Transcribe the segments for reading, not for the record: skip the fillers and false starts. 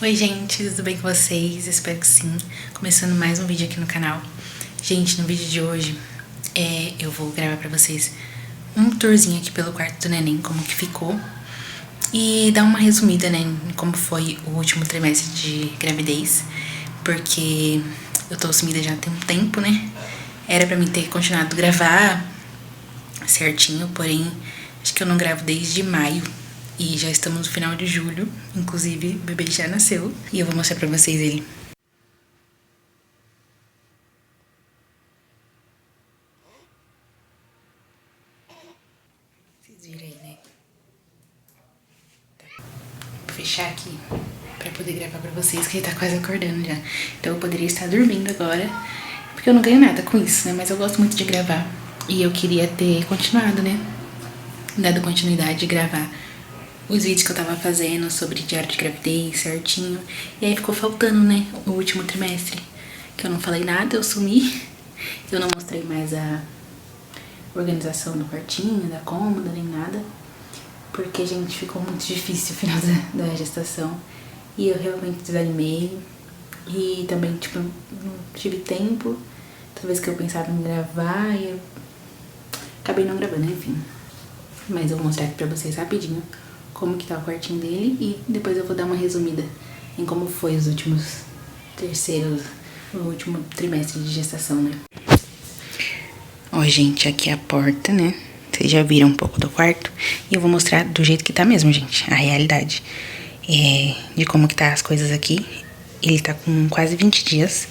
Oi gente, tudo bem com vocês? Espero que sim. Começando mais um vídeo aqui no canal. Gente, no vídeo de hoje eu vou gravar pra vocês um tourzinho aqui pelo quarto do neném, como que ficou. E dar uma resumida, né, em como foi o último trimestre de gravidez. Porque eu tô sumida já tem um tempo, né? Era pra mim ter continuado a gravar certinho, porém acho que eu não gravo desde maio. E já estamos no final de julho, inclusive o bebê já nasceu. E eu vou mostrar pra vocês ele. Vocês viram aí, né? Vou fechar aqui pra poder gravar pra vocês, que ele tá quase acordando já. Então eu poderia estar dormindo agora, porque eu não ganho nada com isso, né? Mas eu gosto muito de gravar. E eu queria ter continuado, né? Dado continuidade de gravar os vídeos que eu tava fazendo sobre diário de gravidez certinho. E aí ficou faltando, né, o último trimestre, que eu não falei nada, eu sumi. Eu não mostrei mais a organização do quartinho, da cômoda, nem nada. Porque, gente, ficou muito difícil o final da gestação. E eu realmente desanimei. E também, tipo, não tive tempo. Talvez que eu pensava em gravar e eu acabei não gravando, enfim. Mas eu vou mostrar aqui pra vocês rapidinho como que tá o quartinho dele e depois eu vou dar uma resumida em como foi os últimos o último trimestre de gestação, né? Ó, gente, aqui é a porta, né? Vocês já viram um pouco do quarto e eu vou mostrar do jeito que tá mesmo, gente, a realidade de como que tá as coisas aqui. Ele tá com quase 20 dias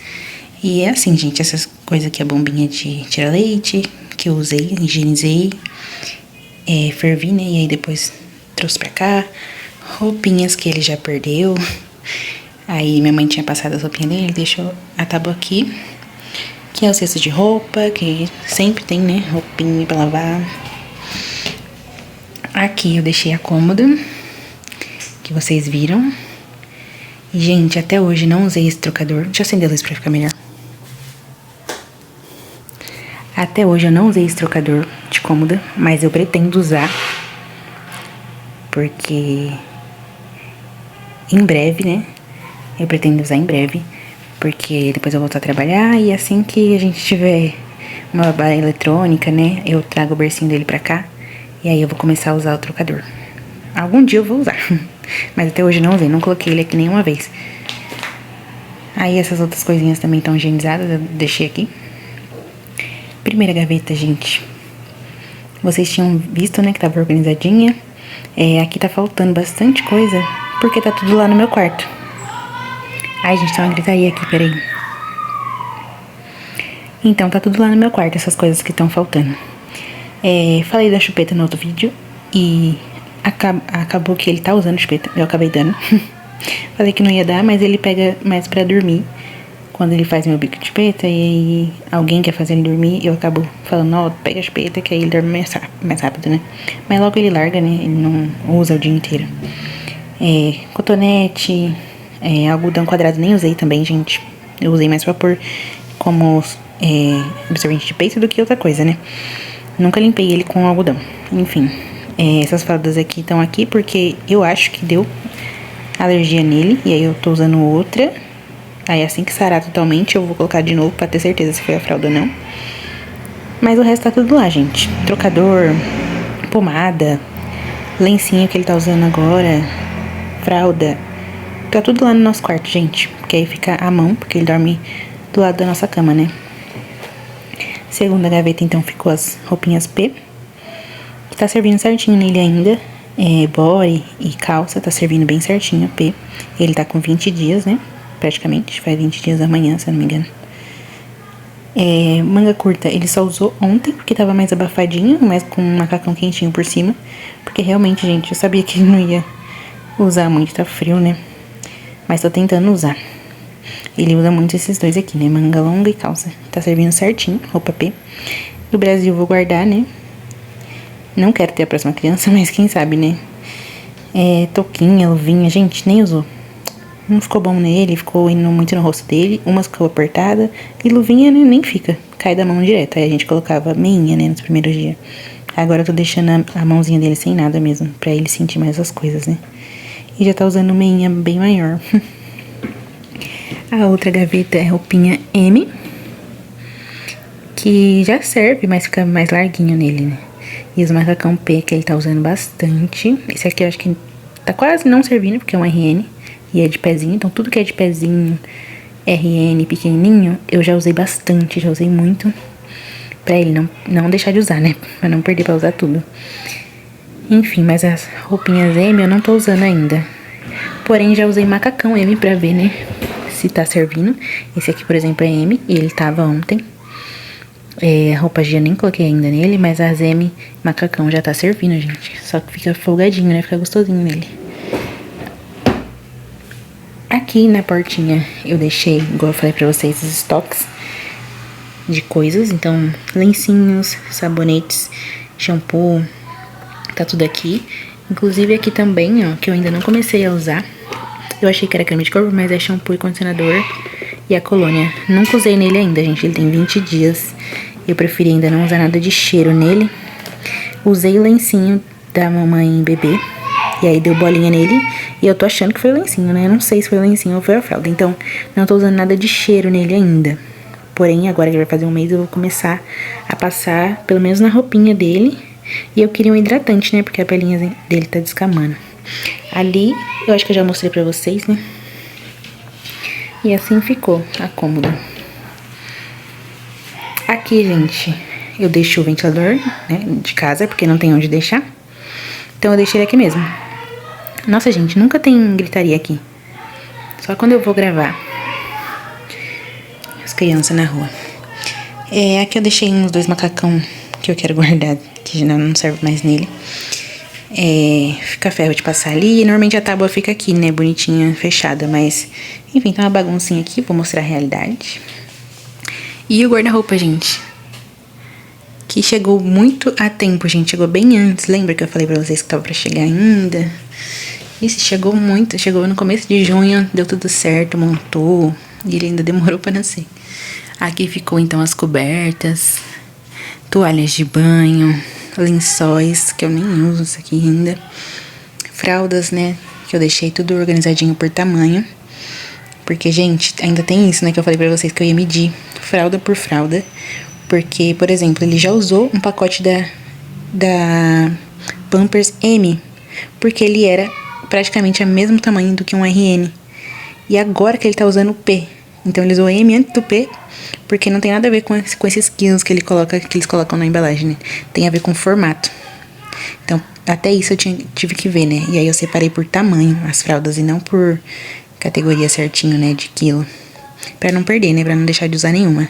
e é assim, gente, essas coisas aqui, a bombinha de tirar leite que eu usei, higienizei, fervi, né? E aí depois trouxe pra cá, roupinhas que ele já perdeu. Aí minha mãe tinha passado as roupinhas dele, deixou a tábua aqui, que é o cesto de roupa, que sempre tem, né, roupinha pra lavar. Aqui eu deixei a cômoda, que vocês viram. E, gente, até hoje não usei esse trocador. Deixa eu acender a luz pra ficar melhor. Até hoje eu não usei esse trocador de cômoda, mas eu pretendo usar. Porque em breve, né? Eu pretendo usar em breve. Porque depois eu volto a trabalhar e assim que a gente tiver uma babá eletrônica, né? Eu trago o bercinho dele pra cá. E aí eu vou começar a usar o trocador. Algum dia eu vou usar. Mas até hoje não usei, não coloquei ele aqui nenhuma vez. Aí essas outras coisinhas também estão higienizadas, eu deixei aqui. Primeira gaveta, gente. Vocês tinham visto, né, que tava organizadinha. Aqui tá faltando bastante coisa, porque tá tudo lá no meu quarto. Ai, gente, tá uma gritaria aqui, peraí. Então, tá tudo lá no meu quarto, essas coisas que estão faltando. Falei da chupeta no outro vídeo e acabou que ele tá usando chupeta, eu acabei dando. Falei que não ia dar, mas ele pega mais pra dormir quando ele faz meu bico de chupeta e aí alguém quer fazer ele dormir, eu acabo falando, ó, pega a chupeta que aí ele dorme mais rápido, né? Mas logo ele larga, né? Ele não usa o dia inteiro. Cotonete, algodão quadrado nem usei também, gente. Eu usei mais pra pôr como absorvente de peito do que outra coisa, né? Nunca limpei ele com algodão. Enfim, essas fraldas aqui estão aqui porque eu acho que deu alergia nele e aí eu tô usando outra. Aí assim que sarar totalmente eu vou colocar de novo pra ter certeza se foi a fralda ou não. Mas o resto tá tudo lá, gente. Trocador, pomada, lencinho que ele tá usando agora, fralda. Tá tudo lá no nosso quarto, gente. Porque aí fica à mão, porque ele dorme do lado da nossa cama, né? Segunda gaveta, então, ficou as roupinhas P. Que tá servindo certinho nele ainda. Body e calça, tá servindo bem certinho P. Ele tá com 20 dias, né? Praticamente, faz 20 dias amanhã, se eu não me engano. Manga curta, ele só usou ontem, porque tava mais abafadinho, mas com um macacão quentinho por cima. Porque realmente, gente, eu sabia que ele não ia usar muito, tá frio, né? Mas tô tentando usar. Ele usa muito esses dois aqui, né? Manga longa e calça. Tá servindo certinho, roupa P. Do Brasil vou guardar, né? Não quero ter a próxima criança, mas quem sabe, né? Touquinha, luvinha, gente, nem usou. Não ficou bom nele, ficou indo muito no rosto dele. Umas ficou apertada. E luvinha, né, nem fica. Cai da mão direto. Aí a gente colocava meinha, né, nos primeiros dias. Agora eu tô deixando a mãozinha dele sem nada mesmo. Pra ele sentir mais as coisas, né? E já tá usando meinha bem maior. A outra gaveta é roupinha M, que já serve, mas fica mais larguinho nele, né? E os macacão P, que ele tá usando bastante. Esse aqui eu acho que tá quase não servindo, porque é um RN e é de pezinho. Então tudo que é de pezinho, RN pequenininho, eu já usei bastante, já usei muito. Pra ele não deixar de usar, né? Pra não perder pra usar tudo. Enfim, mas as roupinhas M eu não tô usando ainda. Porém, já usei macacão M pra ver, né? Se tá servindo. Esse aqui, por exemplo, é M e ele tava ontem. A roupa G eu nem coloquei ainda nele, mas as M macacão já tá servindo, gente. Só que fica folgadinho, né? Fica gostosinho nele. Aqui na portinha eu deixei, igual eu falei pra vocês, os estoques de coisas. Então, lencinhos, sabonetes, shampoo, tá tudo aqui. Inclusive aqui também, ó, que eu ainda não comecei a usar. Eu achei que era creme de corpo, mas é shampoo e condicionador e a colônia. Nunca usei nele ainda, gente. Ele tem 20 dias. Eu preferi ainda não usar nada de cheiro nele. Usei o lencinho da mamãe bebê. E aí deu bolinha nele. E eu tô achando que foi o lencinho, né? Eu não sei se foi o lencinho ou foi a fralda. Então, não tô usando nada de cheiro nele ainda. Porém, agora que vai fazer um mês, eu vou começar a passar, pelo menos na roupinha dele. E eu queria um hidratante, né? Porque a pelinha dele tá descamando. Ali, eu acho que eu já mostrei pra vocês, né? E assim ficou a cômoda. Aqui, gente, eu deixo o ventilador, né, de casa, porque não tem onde deixar. Então eu deixei ele aqui mesmo. Nossa, gente, nunca tem gritaria aqui. Só quando eu vou gravar. As crianças na rua. Aqui eu deixei uns 2 macacão que eu quero guardar, que já não serve mais nele. Fica ferro de passar ali. Normalmente a tábua fica aqui, né, bonitinha, fechada. Mas, enfim, tá uma baguncinha aqui. Vou mostrar a realidade. E o guarda-roupa, gente, que chegou muito a tempo, gente. Chegou bem antes. Lembra que eu falei pra vocês que tava pra chegar ainda? Isso, chegou muito. Chegou no começo de junho, deu tudo certo, montou. E ele ainda demorou pra nascer. Aqui ficou, então, as cobertas, toalhas de banho, lençóis, que eu nem uso isso aqui ainda. Fraldas, né, que eu deixei tudo organizadinho por tamanho. Porque, gente, ainda tem isso, né, que eu falei pra vocês que eu ia medir fralda por fralda. Porque, por exemplo, ele já usou um pacote da Pampers M. Porque ele era praticamente o mesmo tamanho do que um RN. E agora que ele tá usando o P. Então, ele usou M antes do P. Porque não tem nada a ver com esses quilos que eles colocam na embalagem, né? Tem a ver com o formato. Então, até isso eu tive que ver, né? E aí eu separei por tamanho as fraldas e não por categoria certinho, né, de quilo. Pra não perder, né, pra não deixar de usar nenhuma.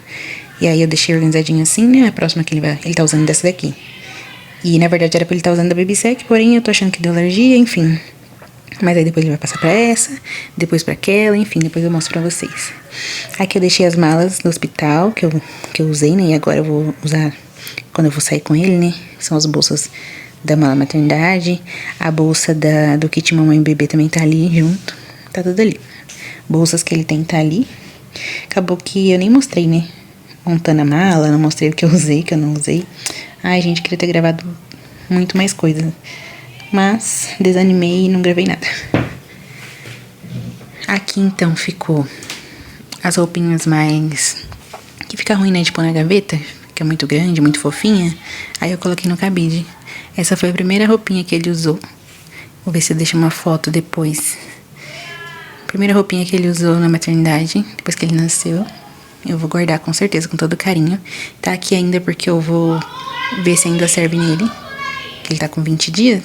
E aí eu deixei organizadinho assim, né, a próxima que ele tá usando dessa daqui. E na verdade era pra ele tá usando da Babysec, porém eu tô achando que deu alergia, enfim. Mas aí depois ele vai passar pra essa, depois pra aquela, enfim, depois eu mostro pra vocês. Aqui eu deixei as malas do hospital, que eu usei, né, e agora eu vou usar quando eu vou sair com ele, né. São as bolsas da mala maternidade, a bolsa do kit mamãe e bebê também tá ali junto. Tá tudo ali. Bolsas que ele tem tá ali. Acabou que eu nem mostrei, né? Montando a mala, não mostrei o que eu usei, que eu não usei. Ai, gente, queria ter gravado muito mais coisa. Mas desanimei e não gravei nada. Aqui, então, ficou as roupinhas mais... que fica ruim, né, de pôr na gaveta. Que é muito grande, muito fofinha. Aí eu coloquei no cabide. Essa foi a primeira roupinha que ele usou. Vou ver se eu deixo uma foto depois. Primeira roupinha que ele usou na maternidade, depois que ele nasceu. Eu vou guardar com certeza, com todo carinho. Tá aqui ainda porque eu vou ver se ainda serve nele. Que ele tá com 20 dias.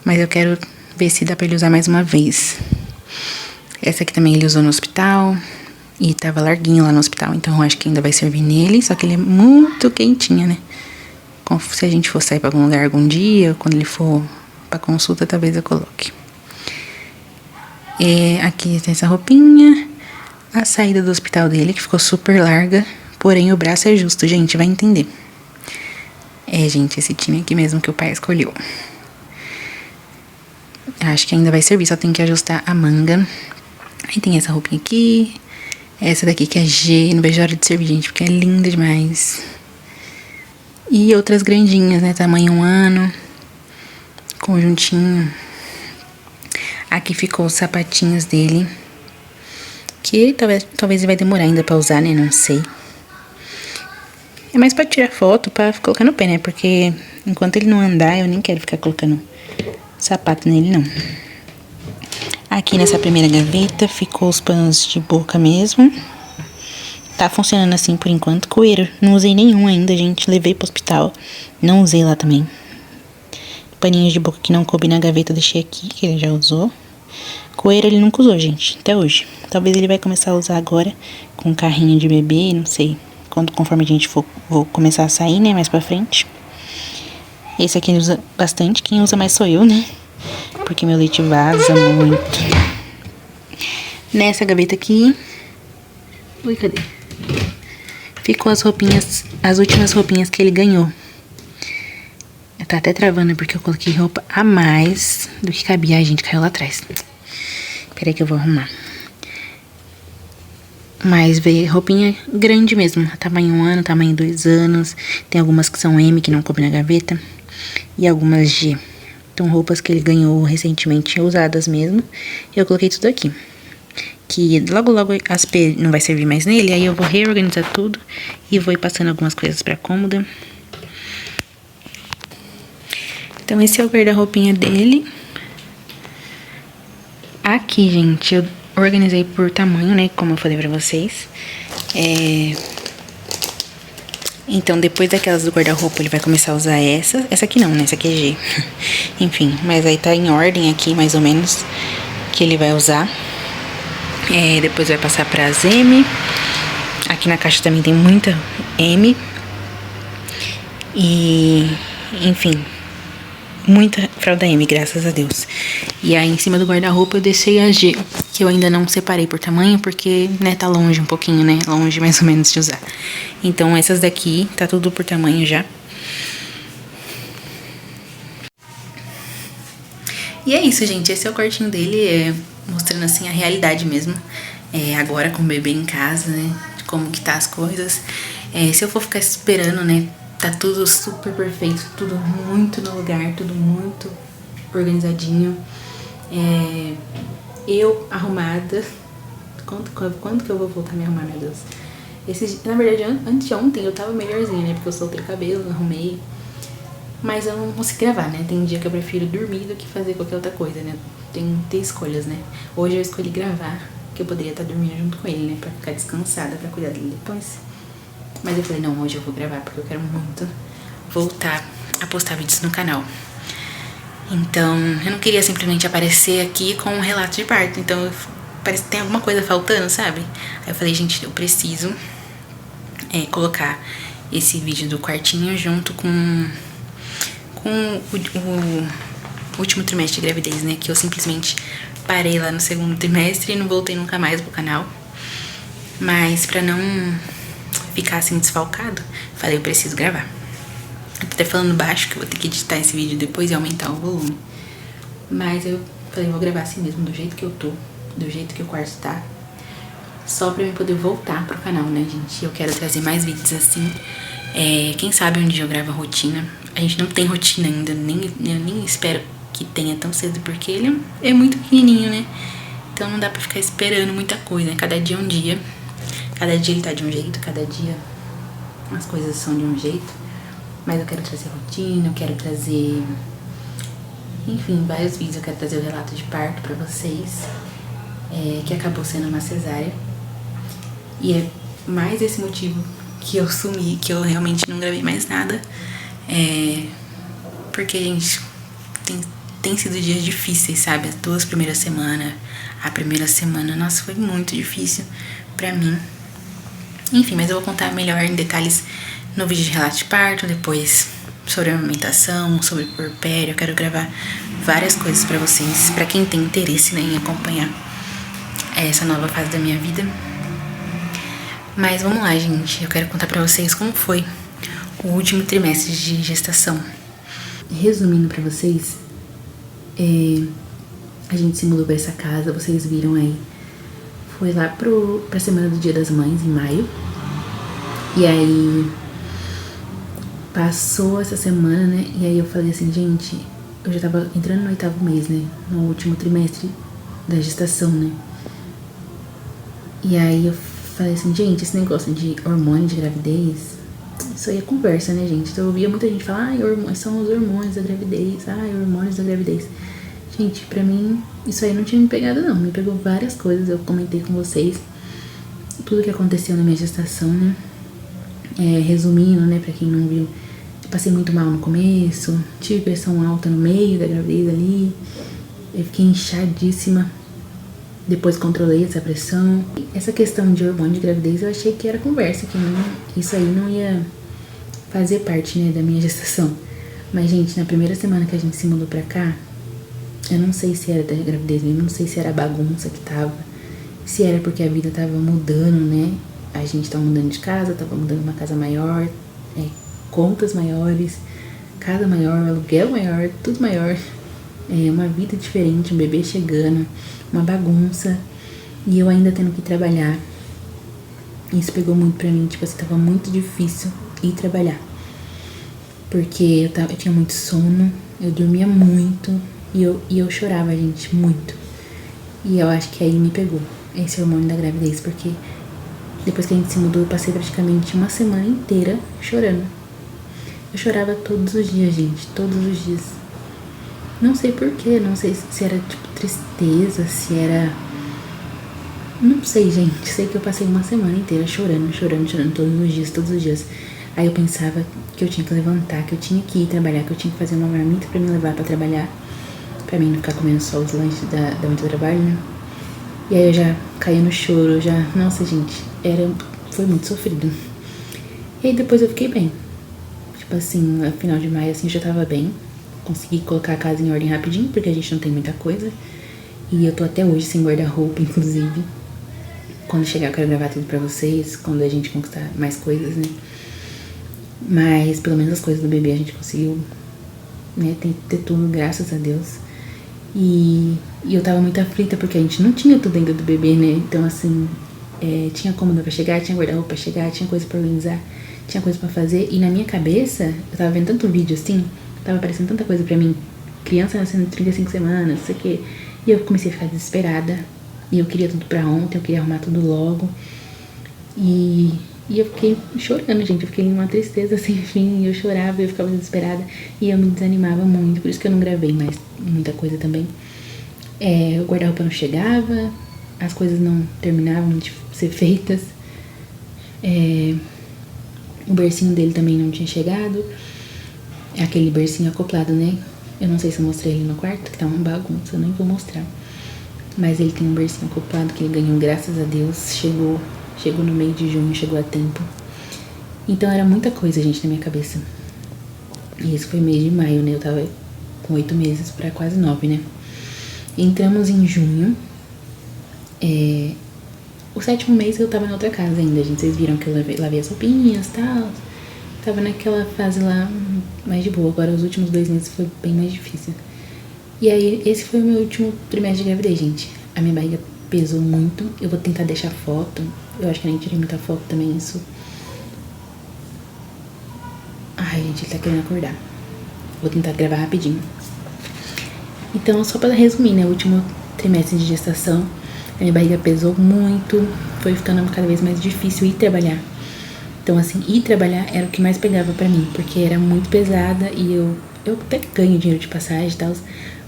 Mas eu quero ver se dá pra ele usar mais uma vez. Essa aqui também ele usou no hospital. E tava larguinho lá no hospital, então eu acho que ainda vai servir nele. Só que ele é muito quentinha, né? Se a gente for sair pra algum lugar algum dia, ou quando ele for pra consulta, talvez eu coloque. Aqui tem essa roupinha. A saída do hospital dele, que ficou super larga. Porém, o braço é justo, gente, vai entender. Gente, esse time aqui mesmo que o pai escolheu. Acho que ainda vai servir, só tem que ajustar a manga. Aí tem essa roupinha aqui. Essa daqui que é G, não vejo a hora de servir, gente, porque é linda demais. E outras grandinhas, né, tamanho 1 ano. Conjuntinho. Aqui ficou os sapatinhos dele. Que talvez ele vai demorar ainda pra usar, né? Não sei. É mais pra tirar foto, pra colocar no pé, né? Porque enquanto ele não andar, eu nem quero ficar colocando sapato nele, não. Aqui nessa primeira gaveta ficou os panos de boca mesmo. Tá funcionando assim por enquanto. Coeiro, não usei nenhum ainda, gente. Levei pro hospital. Não usei lá também. Paninhos de boca que não coube na gaveta, deixei aqui, que ele já usou. Coeiro ele nunca usou, gente, até hoje. Talvez ele vai começar a usar agora com carrinho de bebê, não sei. Conforme a gente vou começar a sair, né, mais pra frente. Esse aqui ele usa bastante, quem usa mais sou eu, né? Porque meu leite vaza muito. Nessa gaveta aqui... Ui, cadê? Ficou as roupinhas, as últimas roupinhas que ele ganhou. Tá até travando porque eu coloquei roupa a mais do que cabia. Ai, gente, caiu lá atrás. Peraí que eu vou arrumar. Mas veio roupinha grande mesmo. Tamanho 1 ano, tamanho 2 anos. Tem algumas que são M, que não coube na gaveta. E algumas G. Então, roupas que ele ganhou recentemente, usadas mesmo. E eu coloquei tudo aqui. Que logo as P não vai servir mais nele. Aí eu vou reorganizar tudo. E vou ir passando algumas coisas pra cômoda. Então, esse é o guarda-roupinha dele. Aqui, gente, eu organizei por tamanho, né? Como eu falei pra vocês. Então, depois daquelas do guarda-roupa, ele vai começar a usar essa. Essa aqui não, né? Essa aqui é G. Enfim, mas aí tá em ordem aqui, mais ou menos, que ele vai usar. Depois vai passar pras M. Aqui na caixa também tem muita M. E, enfim... muita fralda M, graças a Deus. E aí, em cima do guarda-roupa, eu deixei a G, que eu ainda não separei por tamanho, porque, né, tá longe um pouquinho, né? Longe, mais ou menos, de usar. Então, essas daqui, tá tudo por tamanho já. E é isso, gente. Esse é o quartinho dele, mostrando, assim, a realidade mesmo. Agora, com o bebê em casa, né? De como que tá as coisas. Se eu for ficar esperando, né? Tá tudo super perfeito, tudo muito no lugar, tudo muito organizadinho. Eu arrumada. Quando que eu vou voltar a me arrumar, meu Deus? Na verdade, antes de ontem eu tava melhorzinha, né? Porque eu soltei o cabelo, arrumei. Mas eu não consigo gravar, né? Tem dia que eu prefiro dormir do que fazer qualquer outra coisa, né? Tem que ter escolhas, né? Hoje eu escolhi gravar, que eu poderia estar dormindo junto com ele, né? Pra ficar descansada, pra cuidar dele depois. Mas eu falei, não, hoje eu vou gravar, porque eu quero muito voltar a postar vídeos no canal. Então, eu não queria simplesmente aparecer aqui com um relato de parto. Então, parece que tem alguma coisa faltando, sabe? Aí eu falei, gente, eu preciso colocar esse vídeo do quartinho junto com o último trimestre de gravidez, né? Que eu simplesmente parei lá no segundo trimestre e não voltei nunca mais pro canal. Mas pra não ficar assim desfalcado, falei, eu preciso gravar. Eu tô até falando baixo, que eu vou ter que editar esse vídeo depois e aumentar o volume. Mas eu falei, vou gravar assim mesmo, do jeito que eu tô, do jeito que o quarto tá. Só pra eu poder voltar pro canal, né, gente? Eu quero trazer mais vídeos assim. Quem sabe um dia eu gravo a rotina. A gente não tem rotina ainda, eu nem espero que tenha tão cedo, porque ele é muito pequenininho, né? Então não dá pra ficar esperando muita coisa, cada dia é um dia. Cada dia ele tá de um jeito, cada dia as coisas são de um jeito. Mas eu quero trazer rotina, eu quero trazer... enfim, vários vídeos. Eu quero trazer o relato de parto pra vocês, que acabou sendo uma cesárea. E é mais esse motivo que eu sumi, que eu realmente não gravei mais nada. Porque, gente, tem sido dias difíceis, sabe? As 2 primeiras semanas, a primeira semana, nossa, foi muito difícil pra mim. Enfim, mas eu vou contar melhor em detalhes no vídeo de relato de parto, depois sobre a amamentação, sobre puerpério. Eu quero gravar várias coisas pra vocês, pra quem tem interesse, né, em acompanhar essa nova fase da minha vida. Mas vamos lá, gente. Eu quero contar pra vocês como foi o último trimestre de gestação. Resumindo pra vocês, a gente se mudou pra essa casa, vocês viram aí. Foi lá pra semana do Dia das Mães, em maio. E aí, passou essa semana, né? E aí eu falei assim, gente, eu já tava entrando no 8º mês, né? No último trimestre da gestação, né? E aí eu falei assim, gente, esse negócio de hormônio de gravidez, isso aí é conversa, né, gente? Então eu ouvia muita gente falar, são os hormônios da gravidez, hormônios da gravidez. Gente, pra mim, isso aí não tinha me pegado, não. Me pegou várias coisas, eu comentei com vocês tudo que aconteceu na minha gestação, né? Resumindo, né, pra quem não viu, passei muito mal no começo, tive pressão alta no meio da gravidez ali, eu fiquei inchadíssima, depois controlei essa pressão. Essa questão de hormônio de gravidez eu achei que era conversa, que isso aí não ia fazer parte, né, da minha gestação. Mas, gente, na primeira semana que a gente se mudou pra cá, eu não sei se era da gravidez mesmo, não sei se era a bagunça que tava, se era porque a vida tava mudando, né? A gente tava mudando de casa, tava mudando uma casa maior, contas maiores, casa maior, aluguel maior, tudo maior. Uma vida diferente, um bebê chegando, uma bagunça. E eu ainda tendo que trabalhar. Isso pegou muito pra mim, tipo assim, tava muito difícil ir trabalhar. Porque eu tinha muito sono, eu dormia muito e eu chorava, gente, muito. E eu acho que aí me pegou esse hormônio da gravidez, porque depois que a gente se mudou, eu passei praticamente uma semana inteira chorando. Eu chorava todos os dias, gente, todos os dias. Não sei porquê, não sei se era tipo tristeza, se era... Não sei, gente, sei que eu passei uma semana inteira chorando todos os dias. Aí eu pensava que eu tinha que levantar, que eu tinha que ir trabalhar, que eu tinha que fazer uma marmita pra me levar pra trabalhar, pra mim não ficar comendo só os lanches da onde eu trabalho, né? E aí eu já caía no choro, nossa, gente, foi muito sofrido. E aí depois eu fiquei bem. Tipo assim, no final de maio, assim, eu já tava bem. Consegui colocar a casa em ordem rapidinho, porque a gente não tem muita coisa. E eu tô até hoje sem guarda-roupa, inclusive. Quando chegar eu quero gravar tudo pra vocês, quando a gente conquistar mais coisas, né? Mas pelo menos as coisas do bebê a gente conseguiu, né? Tem que ter tudo, graças a Deus. E eu tava muito aflita porque a gente não tinha tudo ainda do bebê, né? Então assim, tinha cômoda pra chegar, tinha guarda-roupa pra chegar, tinha coisa pra organizar, tinha coisa pra fazer. E na minha cabeça, eu tava vendo tanto vídeo assim, tava aparecendo tanta coisa pra mim. Criança nascendo 35 semanas, não sei o quê. E eu comecei a ficar desesperada. E eu queria tudo pra ontem, eu queria arrumar tudo logo. E eu fiquei chorando, gente. Eu fiquei numa tristeza sem fim. Eu chorava, eu ficava desesperada. E eu me desanimava muito. Por isso que eu não gravei mais muita coisa também. O guarda-roupa não chegava. As coisas não terminavam de ser feitas. O bercinho dele também não tinha chegado. Aquele bercinho acoplado, né? Eu não sei se eu mostrei ele no quarto, que tá uma bagunça. Eu nem vou mostrar. Mas ele tem um bercinho acoplado que ele ganhou, graças a Deus. Chegou no meio de junho, chegou a tempo. Então era muita coisa, gente, na minha cabeça. E isso foi mês de maio, né? Eu tava com 8 meses pra quase 9, né? Entramos em junho. O 7º mês eu tava na outra casa ainda, gente. Vocês viram que eu lavei as roupinhas e tal. Tava naquela fase lá mais de boa. Agora os últimos 2 meses foi bem mais difícil. E aí, esse foi o meu último trimestre de gravidez, gente. A minha barriga pesou muito. Eu vou tentar deixar foto. Eu acho que eu nem tirei muita foto também, isso. Ai, gente, ele tá querendo acordar. Vou tentar gravar rapidinho. Então, só pra resumir, né? O último trimestre de gestação, a minha barriga pesou muito. Foi ficando cada vez mais difícil ir trabalhar. Então, assim, ir trabalhar era o que mais pegava pra mim. Porque era muito pesada e eu até ganho dinheiro de passagem e tal,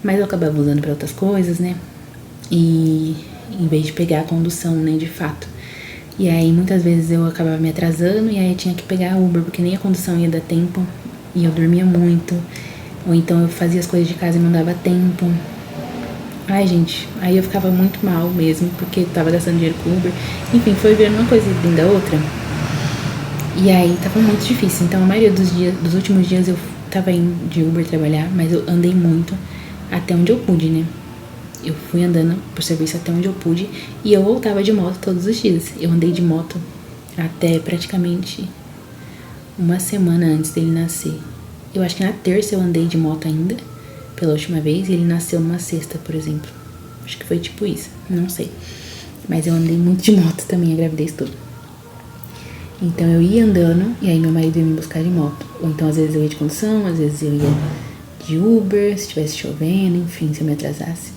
mas eu acabava usando pra outras coisas, né? E em vez de pegar a condução, né, de fato. E aí muitas vezes eu acabava me atrasando e aí eu tinha que pegar Uber, porque nem a condução ia dar tempo. E eu dormia muito. Ou então eu fazia as coisas de casa e não dava tempo. Ai, gente, aí eu ficava muito mal mesmo, porque eu tava gastando dinheiro com Uber. Enfim, foi virando uma coisa dentro da outra. E aí tava muito difícil. Então a maioria dos últimos dias eu tava indo de Uber trabalhar, mas eu andei muito até onde eu pude, né? Eu fui andando por serviço até onde eu pude e eu voltava de moto todos os dias. Eu andei de moto até praticamente uma semana antes dele nascer. Eu acho que na terça eu andei de moto ainda, pela última vez, e ele nasceu numa sexta, por exemplo. Acho que foi tipo isso, não sei. Mas eu andei muito de moto também a gravidez toda. Então eu ia andando e aí meu marido ia me buscar de moto. Ou então às vezes eu ia de condução, às vezes eu ia de Uber, se estivesse chovendo, enfim, se eu me atrasasse.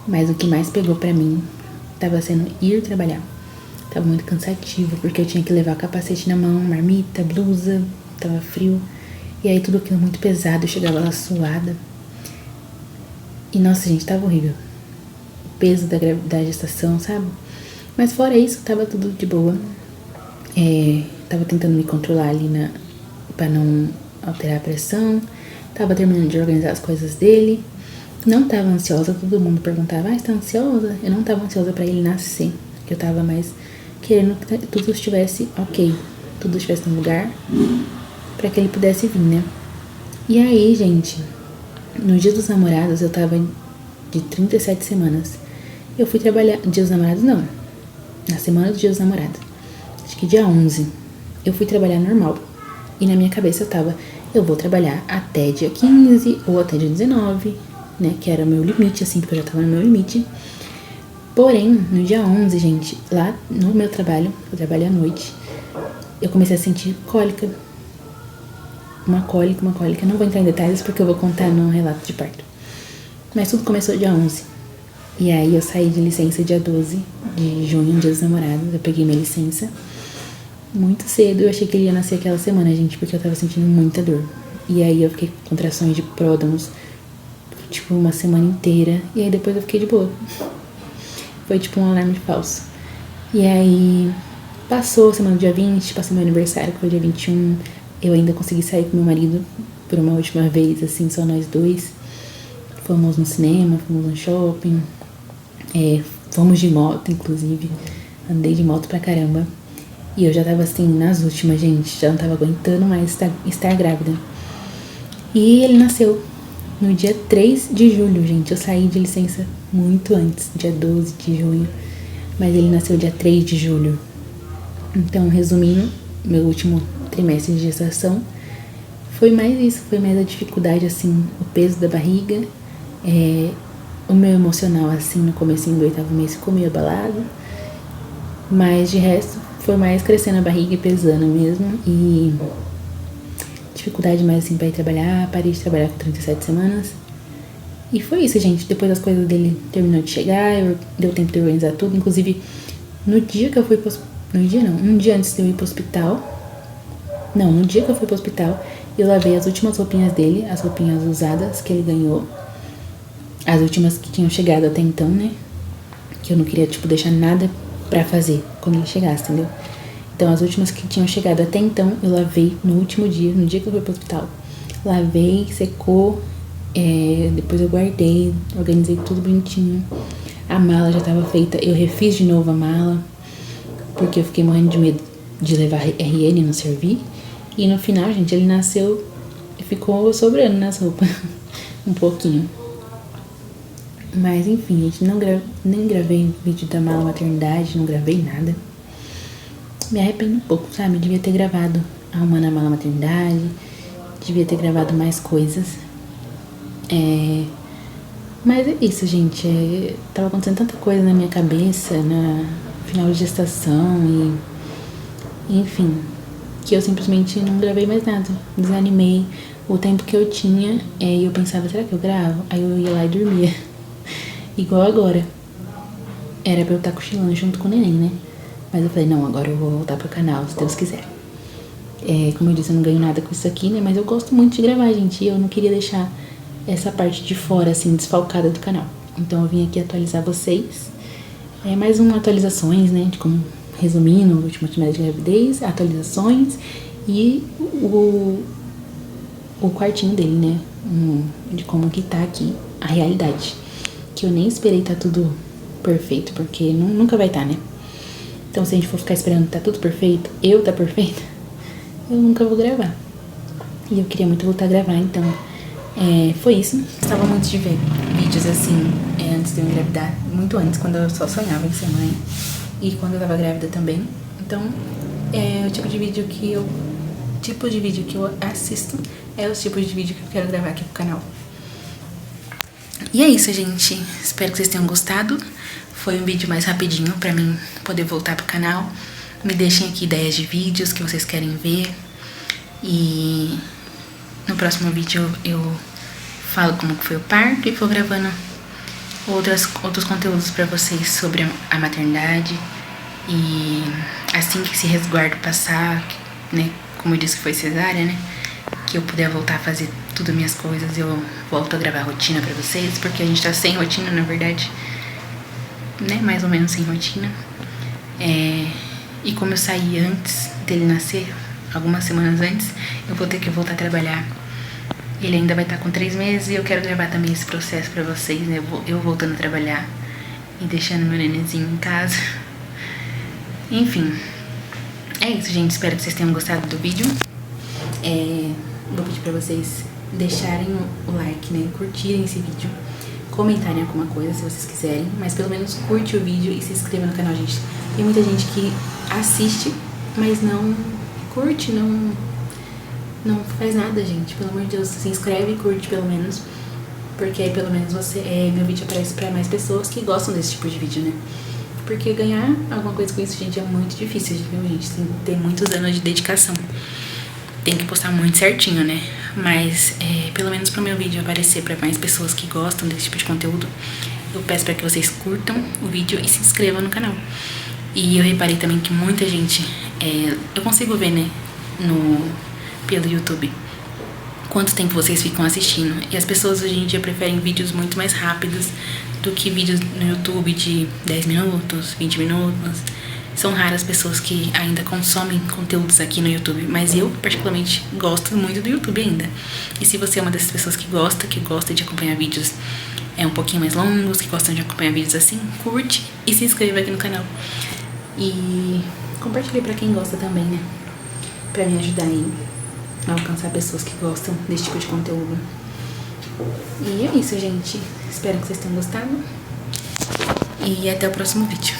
Mas o que mais pegou pra mim tava sendo ir trabalhar. Tava muito cansativo, porque eu tinha que levar capacete na mão, marmita, blusa, tava frio. E aí tudo aquilo muito pesado, eu chegava lá suada. E nossa, gente, tava horrível. O peso da gestação, sabe? Mas fora isso, tava tudo de boa. Tava tentando me controlar ali pra não alterar a pressão. Tava terminando de organizar as coisas dele. Não tava ansiosa, todo mundo perguntava, você tá ansiosa? Eu não tava ansiosa pra ele nascer. Eu tava mais querendo que tudo estivesse ok. Tudo estivesse no lugar pra que ele pudesse vir, né? E aí, gente, no dia dos namorados eu tava de 37 semanas. Eu fui trabalhar, dia dos namorados não, na semana do dia dos namorados, acho que dia 11, eu fui trabalhar normal. E na minha cabeça eu tava, eu vou trabalhar até dia 15 ou até dia 19, né, que era o meu limite, assim, porque eu já tava no meu limite. Porém, no dia 11, gente, lá no meu trabalho, eu trabalho à noite, eu comecei a sentir cólica. Uma cólica, não vou entrar em detalhes porque eu vou contar no relato de parto. Mas tudo começou dia 11. E aí eu saí de licença dia 12 de junho, dia dos namorados. Eu peguei minha licença muito cedo. Eu achei que ele ia nascer aquela semana, gente, porque eu tava sentindo muita dor. E aí eu fiquei com contrações de pródromos, tipo, uma semana inteira. E aí depois eu fiquei de boa. Foi tipo um alarme falso. E aí passou a semana do dia 20, passou meu aniversário, que foi dia 21. Eu ainda consegui sair com meu marido por uma última vez, assim, só nós dois. Fomos no cinema, fomos no shopping, fomos de moto, inclusive. Andei de moto pra caramba. E eu já tava assim, nas últimas, gente, já não tava aguentando mais estar grávida. E ele nasceu no dia 3 de julho, gente. Eu saí de licença muito antes, dia 12 de junho. Mas ele nasceu dia 3 de julho. Então, resumindo, meu último trimestre de gestação foi mais isso, foi mais a dificuldade, assim, o peso da barriga, o meu emocional, assim, no comecinho do 8º mês ficou meio abalado, mas de resto foi mais crescendo a barriga e pesando mesmo, e dificuldade mais assim pra ir trabalhar. Parei de trabalhar com 37 semanas. E foi isso, gente. Depois as coisas dele terminou de chegar, deu tempo de organizar tudo. Inclusive, no dia que eu fui pro um dia antes de eu ir pro hospital. Não, no dia que eu fui pro hospital, eu lavei as últimas roupinhas dele, as roupinhas usadas que ele ganhou. As últimas que tinham chegado até então, né? Que eu não queria, tipo, deixar nada pra fazer quando ele chegasse, entendeu? Então, as últimas que tinham chegado até então, eu lavei no último dia, no dia que eu fui pro hospital. Lavei, secou, depois eu guardei, organizei tudo bonitinho. A mala já tava feita, eu refiz de novo a mala, porque eu fiquei morrendo de medo de levar RN e não servir. E no final, gente, ele nasceu e ficou sobrando nas roupas, um pouquinho. Mas enfim, gente, nem gravei vídeo da mala maternidade, não gravei nada. Me arrependo um pouco, sabe? Devia ter gravado arrumando a mala maternidade, devia ter gravado mais coisas. Mas é isso, gente. Tava acontecendo tanta coisa na minha cabeça, na final de gestação e enfim, que eu simplesmente não gravei mais nada. Desanimei. O tempo que eu tinha, eu pensava, será que eu gravo? Aí eu ia lá e dormia. Igual agora. Era pra eu estar cochilando junto com o neném, né? Mas eu falei, não, agora eu vou voltar pro canal, se Deus quiser. Como eu disse, eu não ganho nada com isso aqui, né? Mas eu gosto muito de gravar, gente. E eu não queria deixar essa parte de fora, assim, desfalcada do canal. Então eu vim aqui atualizar vocês. Mais atualizações, né? De como, resumindo, o último trimestre de gravidez, atualizações e o quartinho dele, né? De como que tá aqui a realidade. Que eu nem esperei tá tudo perfeito, porque nunca vai tá, né? Então se a gente for ficar esperando tá tudo perfeito, tá perfeita, eu nunca vou gravar. E eu queria muito voltar a gravar, então foi isso. Gostava muito de ver vídeos assim, antes de eu engravidar, muito antes, quando eu só sonhava em ser mãe. E quando eu tava grávida também. Então, o tipo de vídeo que eu assisto é os tipos de vídeo que eu quero gravar aqui pro canal. E é isso, gente. Espero que vocês tenham gostado. Foi um vídeo mais rapidinho pra mim poder voltar pro canal. Me deixem aqui ideias de vídeos que vocês querem ver. E no próximo vídeo eu falo como que foi o parto e vou gravando outros conteúdos pra vocês sobre a maternidade. E assim que esse resguardo passar, né, como eu disse que foi cesárea, né, que eu puder voltar a fazer tudo minhas coisas, eu volto a gravar rotina pra vocês, porque a gente tá sem rotina, na verdade, né, mais ou menos sem rotina. E como eu saí antes dele nascer, algumas semanas antes, eu vou ter que voltar a trabalhar. Ele ainda vai estar com 3 meses e eu quero gravar também esse processo pra vocês, né, eu voltando a trabalhar e deixando meu nenenzinho em casa. Enfim, é isso, gente. Espero que vocês tenham gostado do vídeo. Vou pedir pra vocês deixarem o like, né? Curtirem esse vídeo, comentarem alguma coisa se vocês quiserem, mas pelo menos curte o vídeo e se inscreva no canal, gente. Tem muita gente que assiste, mas não curte, não faz nada, gente. Pelo amor de Deus, se inscreve e curte pelo menos, porque aí pelo menos meu vídeo aparece pra mais pessoas que gostam desse tipo de vídeo, né? Porque ganhar alguma coisa com isso, gente, é muito difícil, viu, gente? Tem muitos anos de dedicação. Tem que postar muito certinho, né? Mas, pelo menos pro meu vídeo aparecer pra mais pessoas que gostam desse tipo de conteúdo, eu peço pra que vocês curtam o vídeo e se inscrevam no canal. E eu reparei também que muita gente... eu consigo ver, né? Pelo YouTube quanto tempo vocês ficam assistindo. E as pessoas hoje em dia preferem vídeos muito mais rápidos do que vídeos no YouTube de 10 minutos, 20 minutos. São raras pessoas que ainda consomem conteúdos aqui no YouTube, mas eu particularmente gosto muito do YouTube ainda. E se você é uma dessas pessoas que gosta de acompanhar vídeos um pouquinho mais longos, que gostam de acompanhar vídeos assim, curte e se inscreva aqui no canal. E compartilhe pra quem gosta também, né? Pra me ajudar aí a alcançar pessoas que gostam desse tipo de conteúdo. E é isso, gente. Espero que vocês tenham gostado. E até o próximo vídeo.